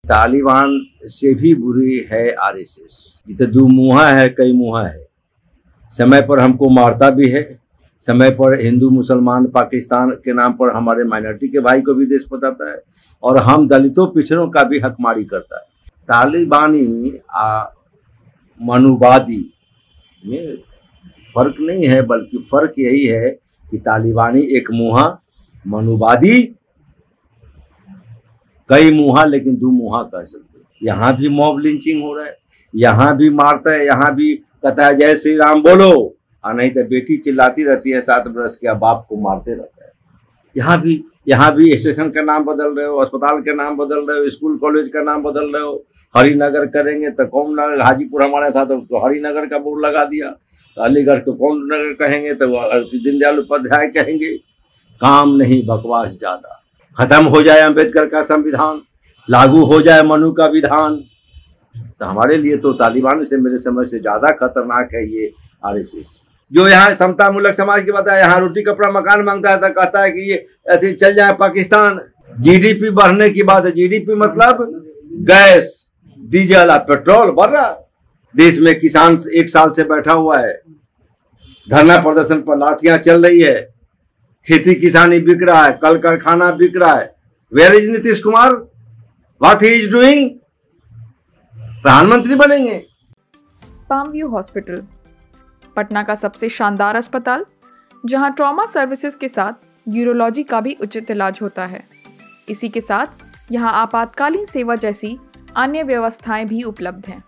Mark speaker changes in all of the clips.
Speaker 1: तालिबान से भी बुरी है आरएसएस। ये तो दो मुहा है, कई मुहा है। समय पर हमको मारता भी है, समय पर हिंदू मुसलमान पाकिस्तान के नाम पर हमारे माइनॉरिटी के भाई को भी देश बताता है, और हम दलितों पिछड़ों का भी हकमारी करता है। तालिबानी मनुवादी में फर्क नहीं है, बल्कि फर्क यही है कि तालिबानी एक मुहा, मनुवादी कई मुहा, लेकिन दो मुहा कर सकते। यहाँ भी मॉब लिंचिंग हो रहा है, यहाँ भी मारता है, यहाँ भी कहता है जय श्री राम बोलो, और नहीं तो बेटी चिल्लाती रहती है 7 बरस के, बाप को मारते रहता है। यहाँ भी स्टेशन का नाम बदल रहे हो, अस्पताल का नाम बदल रहे हो, स्कूल कॉलेज का नाम बदल रहे हो। हरिनगर करेंगे तो कौन नगर, हाजीपुर हमारा था तो हरिनगर का बोर्ड लगा दिया, अलीगढ़ को कौन नगर कहेंगे तो दीनदयाल उपाध्याय कहेंगे। काम नहीं, बकवास ज्यादा। खत्म हो जाए अंबेडकर का संविधान, लागू हो जाए मनु का विधान, तो हमारे लिए तो तालिबान से मेरे समझ से ज्यादा खतरनाक है ये आरएसएस। जो यहाँ समता मूलक समाज की बात है, यहाँ रोटी कपड़ा मकान मांगता है तो कहता है कि ये ऐसे चल जाए पाकिस्तान। जीडीपी बढ़ने की बात है, जीडीपी मतलब गैस डीजल और पेट्रोल बढ़ रहा। देश में किसान 1 साल से बैठा हुआ है, धरना प्रदर्शन पर लाठियां चल रही है, खेती किसानी बिक रहा है, कल कारखाना बिक रहा है। Where is Nitish Kumar, what he is doing? प्रधानमंत्री बनेंगे।
Speaker 2: पाम व्यू हॉस्पिटल, पटना का सबसे शानदार अस्पताल, जहां ट्रॉमा सर्विसेज के साथ यूरोलॉजी का भी उचित इलाज होता है। इसी के साथ यहां आपातकालीन सेवा जैसी अन्य व्यवस्थाएं भी उपलब्ध हैं।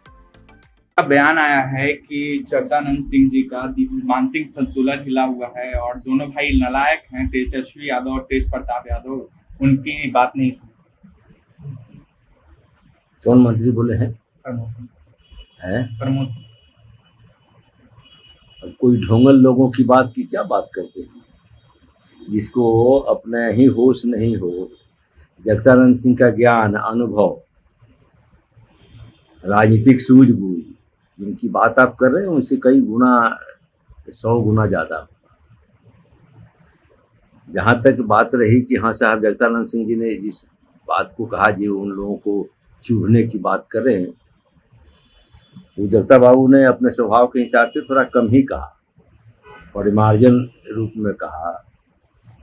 Speaker 3: बयान आया है कि जगदानंद सिंह जी का मानसिक संतुलन हिला हुआ है और दोनों भाई नालायक हैं, तेजस्वी यादव और तेज प्रताप यादव, उनकी बात नहीं सुनी।
Speaker 1: कौन मंत्री बोले हैं?
Speaker 3: प्रमोद।
Speaker 1: कोई ढोंगल लोगों की बात की क्या बात करते हैं, जिसको अपने ही होश नहीं हो। जगदानंद सिंह का ज्ञान, अनुभव, राजनीतिक सूझबूझ, जिनकी बात आप कर रहे हैं उनसे कई गुना, 100 गुना ज्यादा। जहां तक बात रही कि हाँ साहब जगदानंद सिंह जी ने जिस बात को कहा, जी उन लोगों को चूरने की बात कर रहे हैं, तो जगता बाबू ने अपने स्वभाव के हिसाब से थोड़ा कम ही कहा, परिमार्जन रूप में कहा।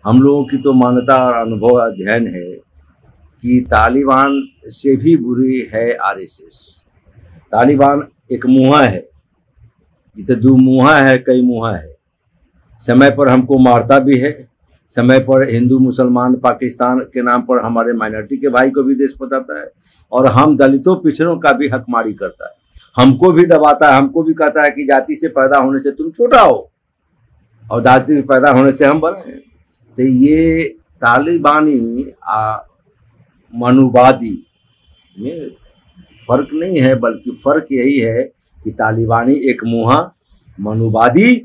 Speaker 1: हम लोगों की तो मान्यता और अनुभव अध्ययन है कि तालिबान से भी बुरी है आरएसएस। तालिबान एक मुहा है, ये तो दो मुहा है, कई मुहा है। समय पर हमको मारता भी है, समय पर हिंदू मुसलमान पाकिस्तान के नाम पर हमारे माइनॉरिटी के भाई को भी देश बताता है, और हम दलितों पिछड़ों का भी हकमारी करता है। हमको भी दबाता है, हमको भी कहता है कि जाति से पैदा होने से तुम छोटा हो और जाति से पैदा होने से हम बड़े हैं। तो ये तालिबानी मनुवादी में फर्क नहीं है, बल्कि फर्क यही है कि तालिबानी एक मुहा, मनुवादी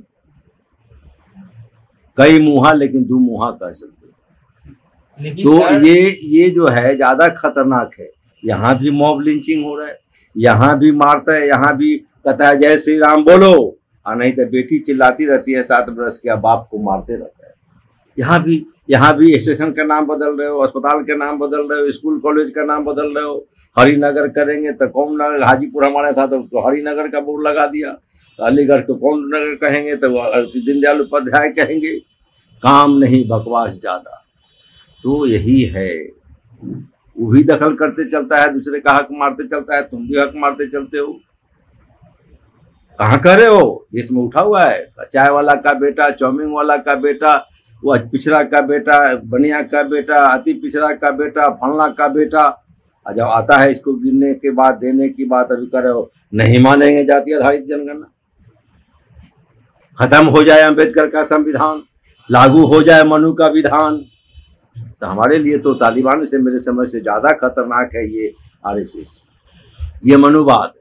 Speaker 1: कई मुहा, लेकिन दो मुहा कर सकते। तो ये जो है ज्यादा खतरनाक है। यहाँ भी मॉब लिंचिंग हो रहा है, यहाँ भी मारता है, यहाँ भी कहता है जय श्री राम बोलो, और नहीं तो बेटी चिल्लाती रहती है 7 बरस के, बाप को मारते रहता है। यहाँ भी स्टेशन का नाम बदल रहे हो, अस्पताल का नाम बदल रहे हो, स्कूल कॉलेज का नाम बदल रहे हो। हरिनगर करेंगे तो कौन नगर, हाजीपुर हमारा था तो हरिनगर का बोर्ड लगा दिया, अलीगढ़ को कौन नगर कहेंगे तो दीनदयाल उपाध्याय कहेंगे। काम नहीं, बकवास ज्यादा। तो यही है, वो भी दखल करते चलता है, दूसरे का हक मारते चलता है, तुम भी हक मारते चलते हो। कहाँ करे हो? इसमें उठा हुआ है चाय वाला का बेटा, चाउमीन वाला का बेटा, वो पिछड़ा का बेटा, बनिया का बेटा, अति पिछड़ा का बेटा, फलना का बेटा। और जब आता है इसको गिनने के बाद, देने की बात, अभी करे हो नहीं मानेंगे जाति आधारित जनगणना। खत्म हो जाए अंबेडकर का संविधान, लागू हो जाए मनु का विधान, तो हमारे लिए तो तालिबान से मेरे समझ से ज्यादा खतरनाक है ये आरएसएस, ये मनुवाद।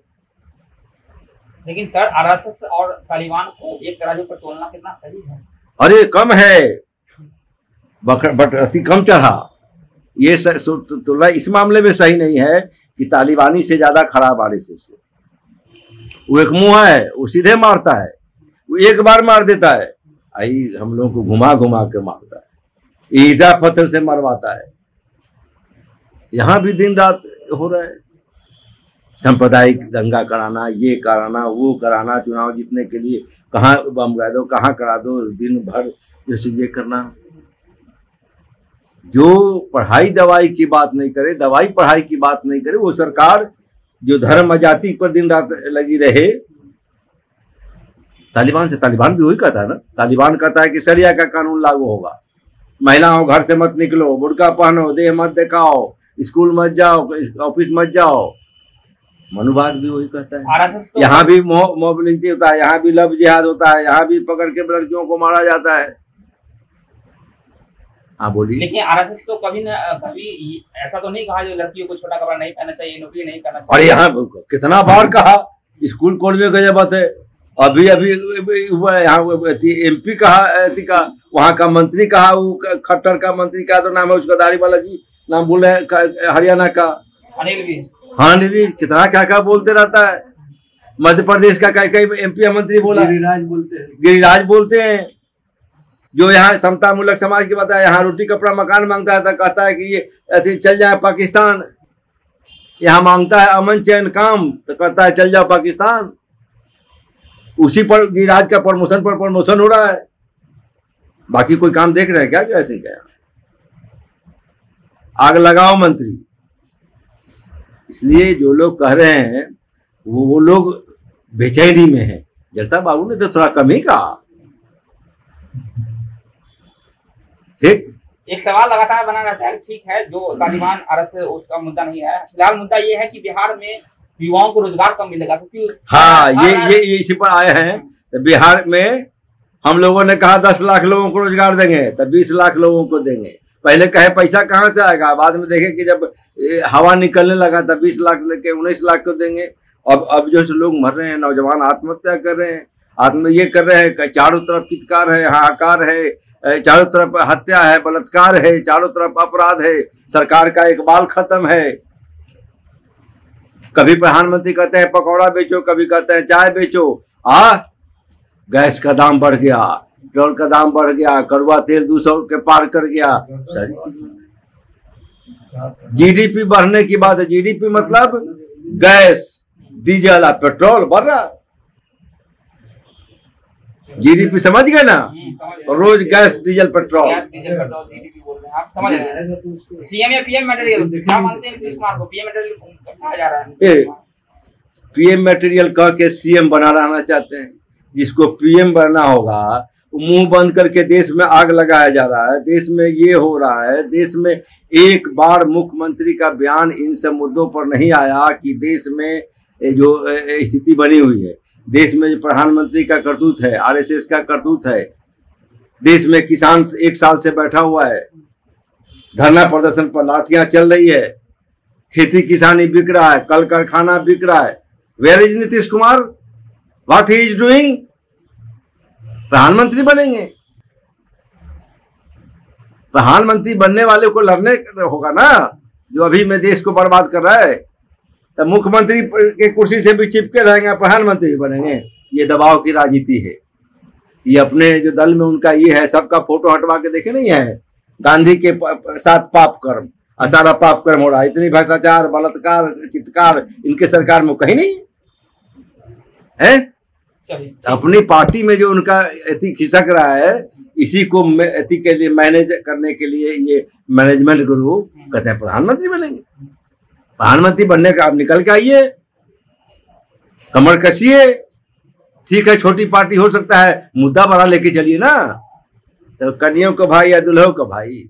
Speaker 4: लेकिन सर आरएसएस और तालिबान को एक तराजू पर तोलना कितना सही है?
Speaker 1: अरे कम है, बट अति कम चढ़ा। ये तो इस मामले में सही नहीं है कि तालिबानी से ज्यादा खराब आरएसएस है। वो एक मुहा है, वो सीधे मारता है, वो एक बार मार देता है, आई हम लोगों को घुमा घुमा के मारता है, ईटा पत्थर से मरवाता है। यहाँ भी दिन रात हो रहा है। सांप्रदायिक दंगा कराना, ये कराना, वो कराना, चुनाव जीतने के लिए कहाँ बम गिरा दो, कहाँ करा दो, दिन भर जैसे ये करना। जो पढ़ाई दवाई की बात नहीं करे, दवाई पढ़ाई की बात नहीं करे, वो सरकार जो धर्म जाति पर दिन रात लगी रहे। तालिबान से, तालिबान भी वही कहता है ना, तालिबान कहता है कि शरिया का कानून लागू होगा, महिलाओं घर से मत निकलो, बुर्का पहनो, देह मत दिखाओ, स्कूल मत जाओ, ऑफिस मत जाओ। मनुवाद भी वही कहता है। यहाँ भी मॉब लिंचिंग होता है, यहाँ भी लव जिहाद होता है, यहाँ भी पकड़ के लड़कियों को मारा जाता है। हाँ बोलिए।
Speaker 4: लेकिन आरएसएस तो कभी ऐसा तो नहीं कहा जो लड़कियों को छोटा कपड़ा नहीं पहनना चाहिए, नौकरी नहीं करना चाहिए।
Speaker 1: और यहाँ कितना बार कहा, स्कूल कॉलेज में गई बात है। अभी हुआ यहाँ MP कहा, वहाँ का मंत्री कहा, वो खट्टर का मंत्री का तो नाम है उसका, दाढ़ी वाला जी नाम बोले, हरियाणा का
Speaker 4: अनिल विज।
Speaker 1: हाँ भी कितना क्या क्या बोलते रहता है। मध्य प्रदेश का कई MP मंत्री बोला, गिरिराज बोलते हैं। जो यहाँ समता मूलक समाज की बात है, यहाँ रोटी कपड़ा मकान मांगता है तो कहता है कि ये चल जाए पाकिस्तान। यहाँ मांगता है अमन चैन काम तो कहता है चल जाओ पाकिस्तान। उसी पर गिरिराज का प्रमोशन हो रहा है। बाकी कोई काम देख रहे हैं क्या? ऐसे क्या आग लगाओ मंत्री। इसलिए जो लोग कह रहे हैं वो लोग बेचैनी में हैं। जगता बाबू ने तो थोड़ा कम ही कहा। ठीक,
Speaker 4: एक सवाल लगातार बना रहता है, ठीक है, जो तालिबान आरएसएस उसका मुद्दा नहीं है। फिलहाल मुद्दा ये है कि बिहार में युवाओं को रोजगार कम मिलेगा क्योंकि
Speaker 1: हाँ ये इसी पर आए हैं। बिहार में हम लोगों ने कहा 10 लाख लोगों को रोजगार देंगे, तब 20 लाख लोगों को देंगे। पहले कहे पैसा कहाँ से आएगा, बाद में देखे कि जब हवा निकलने लगा तब 20 लाख लेके 19 लाख को देंगे। अब जो लोग मर रहे हैं, नौजवान आत्महत्या कर रहे हैं, ये कर रहे हैं, चारों तरफ चित्कार है, हाहाकार है, चारों तरफ हत्या है, बलात्कार है, चारों तरफ अपराध है, सरकार का इकबाल खत्म है। कभी प्रधानमंत्री कहते हैं पकौड़ा बेचो, कभी कहते हैं चाय बेचो। गैस का दाम बढ़ गया, पेट्रोल का दाम बढ़ गया, कड़वा तेल 200 के पार कर गया। सारी चीजें GDP बढ़ने की बात है। GDP मतलब गैस, डीजल और पेट्रोल बढ़ रहा। GDP समझ गए ना? रोज गैस डीजल पेट्रोल।
Speaker 4: आप समझ रहे हैं। सीएम या पीएम मटेरियल क्या मानते हैं नीतीश कुमार को? पीएम मटेरियल कहा जा रहा है।
Speaker 1: पीएम मटेरियल कह के सीएम बना रहना चाहते हैं। जिसको पीएम बनना होगा मुंह बंद करके देश में आग लगाया जा रहा है, देश में ये हो रहा है। देश में एक बार मुख्यमंत्री का बयान इन सब मुद्दों पर नहीं आया कि देश में जो स्थिति बनी हुई है, देश में जो प्रधानमंत्री का करतूत है, आरएसएस का करतूत है, देश में किसान 1 साल से बैठा हुआ है, धरना प्रदर्शन पर लाठियां चल रही है, खेती किसानी बिक रहा है, कल कारखाना बिक रहा है। Where is Nitish Kumar? What he is doing? प्रधानमंत्री बनेंगे। प्रधानमंत्री बनने वाले को लड़ने होगा ना, जो अभी में देश को बर्बाद कर रहा है। तब मुख्यमंत्री के कुर्सी से भी चिपके रहेंगे, प्रधानमंत्री भी बनेंगे। ये दबाव की राजनीति है। ये अपने जो दल में उनका ये है, सबका फोटो हटवा के देखे नहीं है, गांधी के साथ पाप कर्म, सारा पाप कर्म हो रहा है। इतनी भ्रष्टाचार, बलात्कार, चित्कार इनके सरकार में कहीं नहीं है। अपनी पार्टी में जो उनका एथी खिसक रहा है, इसी को एथी के लिए मैनेज करने के लिए ये मैनेजमेंट गुरु कहते हैं प्रधानमंत्री बनेंगे। प्रधानमंत्री बनने का आप निकल के आइए, कमर कसिए। ठीक है, छोटी पार्टी हो सकता है, मुद्दा बड़ा लेके चलिए ना। तो कन्याओं को भाई या दुल्हों को भाई।